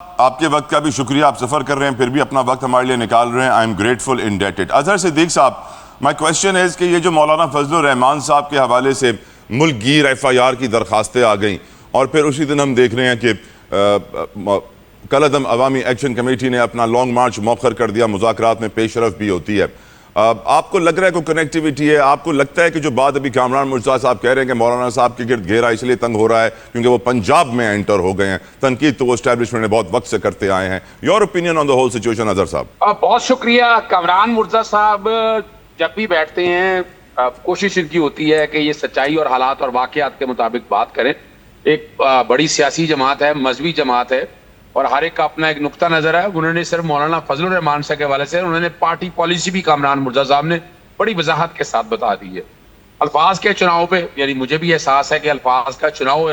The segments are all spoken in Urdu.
آپ کے وقت کا بھی شکریہ، آپ سفر کر رہے ہیں پھر بھی اپنا وقت ہمارے لیے نکال رہے ہیں. I am grateful indebted. Azhar Siddiq Sahab, my question is کہ یہ جو مولانا فضل الرحمان صاحب کے حوالے سے ملک گیر ایف آئی آر کی درخواستیں آ گئیں اور پھر اسی دن ہم دیکھ رہے ہیں کہ کالعدم عوامی ایکشن کمیٹی نے اپنا لانگ مارچ مؤخر کر دیا، مذاکرات میں پیش رفت بھی ہوتی ہے. آپ کو لگ رہا ہے کوئی کنیکٹیویٹی ہے؟ آپ کو لگتا ہے کہ جو بات ابھی کامران مرزا صاحب کہہ رہے ہیں کہ مولانا صاحب کے گرد گھیرا اس لیے تنگ ہو رہا ہے کیونکہ وہ پنجاب میں انٹر ہو گئے ہیں؟ تنقید تو وہ اسٹیبلشمنٹ نے بہت وقت سے کرتے آئے ہیں. Your opinion on the whole situation Azhar صاحب؟ بہت شکریہ. کامران مرزا صاحب جب بھی بیٹھتے ہیں کوشش ان کی ہوتی ہے کہ یہ سچائی اور حالات اور واقعات کے مطابق بات کریں. ایک بڑی سیاسی جماعت ہے، مذہبی جماعت ہے اور ہر ایک کا اپنا ایک نقطہ نظر ہے. انہوں نے صرف مولانا فضل الرحمان صاحب کے حوالے سے انہوں نے پارٹی پالیسی بھی کامران مرزا صاحب نے بڑی وضاحت کے ساتھ بتا دی ہے. الفاظ کے چناؤ پہ یعنی مجھے بھی احساس ہے کہ الفاظ کا چناؤ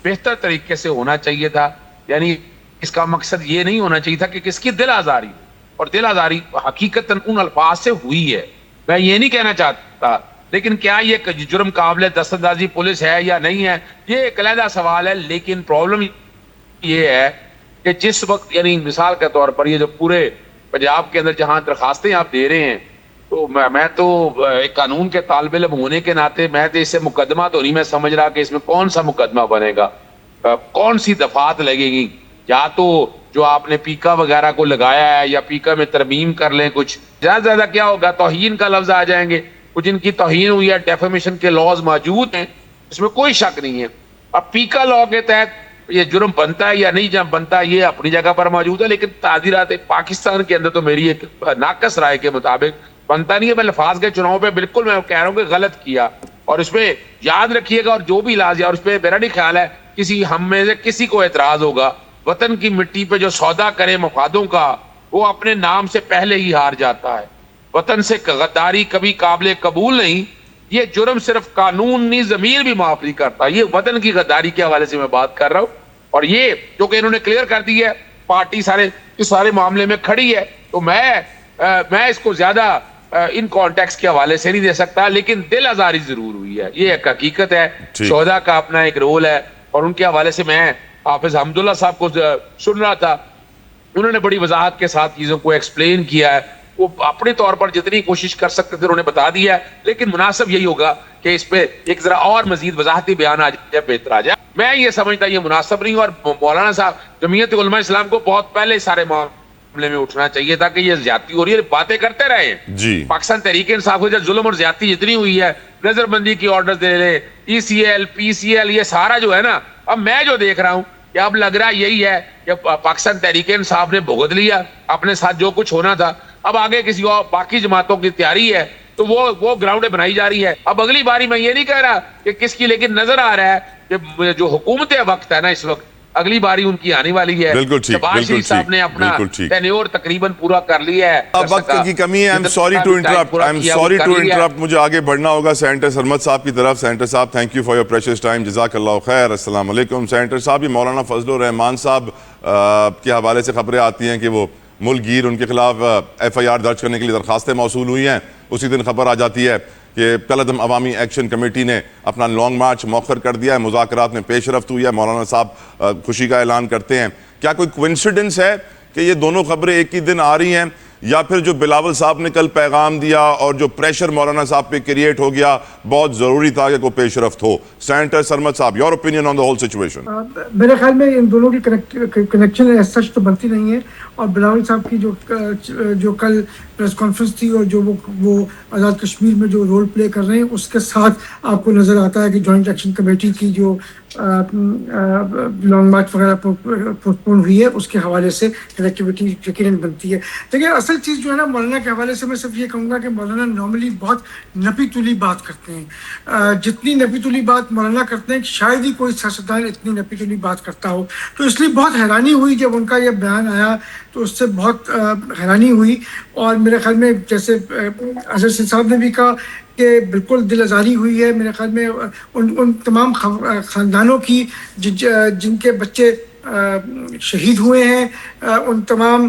بہتر طریقے سے ہونا چاہیے تھا. یعنی اس کا مقصد یہ نہیں ہونا چاہیے تھا کہ کس کی دل آزاری، اور دل آزاری حقیقتاً ان الفاظ سے ہوئی ہے. میں یہ نہیں کہنا چاہتا، لیکن کیا یہ جرم قابل دستاندازی پولیس ہے یا نہیں ہے، یہ ایک علیحدہ سوال ہے. لیکن پرابلم یہ ہے کہ جس وقت یعنی مثال کے طور پر یہ جو پورے پنجاب کے اندر جہاں درخواستیں آپ دے رہے ہیں، تو میں تو ایک قانون کے طالب علم ہونے کے ناطے میں تو اس سے مقدمہ تو نہیں میں سمجھ رہا کہ اس میں کون سا مقدمہ بنے گا، کون سی دفعات لگے گی. یا تو جو آپ نے پیکا وغیرہ کو لگایا ہے یا پیکا میں ترمیم کر لیں، کچھ زیادہ زیادہ کیا ہوگا توہین کا لفظ آ جائیں گے. کچھ ان کی توہین ہوئی ہے، ڈیفیمیشن کے لاز موجود ہیں، اس میں کوئی شک نہیں ہے. اب پیکا لا کے تحت یہ جرم بنتا ہے یا نہیں جب بنتا ہے یہ اپنی جگہ پر موجود ہے، لیکن تعزیرات پاکستان کے اندر تو میری ایک ناقص رائے کے مطابق بنتا نہیں ہے. میں لفاظ کے چناؤ پہ بالکل میں کہہ رہا ہوں کہ غلط کیا، اور اس پہ یاد رکھیے گا اور جو بھی لاز اور اس پہ میرا نہیں خیال ہے کسی ہم میں سے کسی کو اعتراض ہوگا. وطن کی مٹی پہ جو سودا کرے مفادوں کا وہ اپنے نام سے پہلے ہی ہار جاتا ہے. وطن سے غداری کبھی قابل قبول نہیں. یہ جرم صرف قانون نہیں ضمیر بھی معاف نہیں کرتا. یہ وطن کی غداری کے حوالے سے میں بات کر رہا ہوں، اور یہ جو کہ انہوں نے کلیئر کر دی ہے، پارٹی اس سارے معاملے میں کھڑی ہے. تو میں اس کو زیادہ ان کانٹیکس کے حوالے سے نہیں دے سکتا، لیکن دل آزاری ضرور ہوئی ہے، یہ ایک حقیقت ہے. شہداء کا اپنا ایک رول ہے، اور ان کے حوالے سے میں حافظ حمداللہ صاحب کو سن رہا تھا، انہوں نے بڑی وضاحت کے ساتھ چیزوں کو ایکسپلین کیا ہے. وہ اپنے طور پر جتنی کوشش کر سکتے تھے انہوں نے بتا دیا ہے، لیکن مناسب یہی ہوگا کہ اس پہ ایک ذرا اور مزید وضاحتی بیان آ جائے، بہتر آ جائے. میں یہ سمجھتا یہ مناسب نہیں، اور مولانا صاحب جمعیت علماء اسلام کو بہت پہلے سارے معاملے میں اٹھنا چاہیے تھا کہ یہ زیادتی ہو رہی ہے. باتیں کرتے رہے ہیں پاکستان تحریک انصاف کو، جب ظلم اور زیادتی جتنی ہوئی ہے، نظر بندی کی آرڈر دے لے، ای C L P C L, یہ سارا جو ہے نا، اب میں جو دیکھ رہا ہوں کہ اب لگ رہا یہی ہے کہ پاکستان تحریک انصاف نے بھگت لیا اپنے ساتھ جو کچھ ہونا تھا. اب آگے کسی اور باقی جماعتوں کی تیاری ہے تو وہ گراؤنڈیں بنائی جا رہی ہے. اب اگلی باری میں یہ نہیں کہہ رہا کہ کس کی، لیکن نظر آ رہا ہے کہ جو حکومت وقت ہے نا اس وقت، اگلی باری ان کی آنے والی ہے. شہباز شریف صاحب نے اپنا ٹینیور تقریباً پورا کر لیا ہے. اب وقت کی کمی ہے. I'm sorry to interrupt. مجھے آگے بڑھنا ہوگا سینیٹر سرمد صاحب کی طرف. سینیٹر صاحب thank you for your precious time. جزاک اللہ خیر. السلام علیکم. سینیٹر صاحب، یہ مولانا فضل الرحمان صاحب کے حوالے سے خبریں آتی ہیں کہ وہ ملک گیر، ان کے خلاف ایف آئی آر درج کرنے کے لیے درخواستیں موصول ہوئی ہیں. اسی دن خبر آ جاتی ہے کہ کالعدم عوامی ایکشن کمیٹی نے اپنا لانگ مارچ مؤخر کر دیا ہے، مذاکرات میں پیش رفت ہوئی ہے. مولانا صاحب خوشی کا اعلان کرتے ہیں. کیا کوئی کوئنسیڈنس ہے کہ یہ دونوں خبریں ایک ہی دن آ رہی ہیں، یا پھر جو بلاول صاحب نے کل پیغام دیا اور جو پریشر مولانا صاحب پہ کریٹ ہو گیا، بہت ضروری تھا کہ کوئی پیش رفت ہو؟ سینیٹر سرمد صاحب، your opinion on the whole situation. میرے خیال میں ان دونوں کی کنیکشن ایز سچ تو بنتی نہیں ہے، اور بلاول صاحب کی جو کل پریس کانفرنس تھی اور جو وہ آزاد کشمیر میں جو رول پلے کر رہے ہیں، اس کے ساتھ آپ کو نظر آتا ہے کہ جوائنٹ ایکشن کمیٹی کی جو لانگ مارچ وغیرہ پوسٹپون ہوئی ہے، اس کے حوالے سے کنیکٹیوٹی یقیناً بنتی ہے. لیکن اصل چیز جو ہے نا مولانا کے حوالے سے میں صرف یہ کہوں گا کہ مولانا نارملی بہت نپی تلی بات کرتے ہیں. جتنی نپی تلی بات مولانا کرتے ہیں شاید ہی کوئی سیاستدان اتنی نپی تلی بات کرتا ہو. تو اس لیے بہت حیرانی ہوئی جب ان کا یہ بیان آیا، تو اس سے بہت حیرانی ہوئی. اور میرے خیال میں جیسے اظہر صاحب نے بھی کہا کہ بالکل دل آزاری ہوئی ہے. میرے خیال میں ان تمام خاندانوں کی جن کے بچے شہید ہوئے ہیں، ان تمام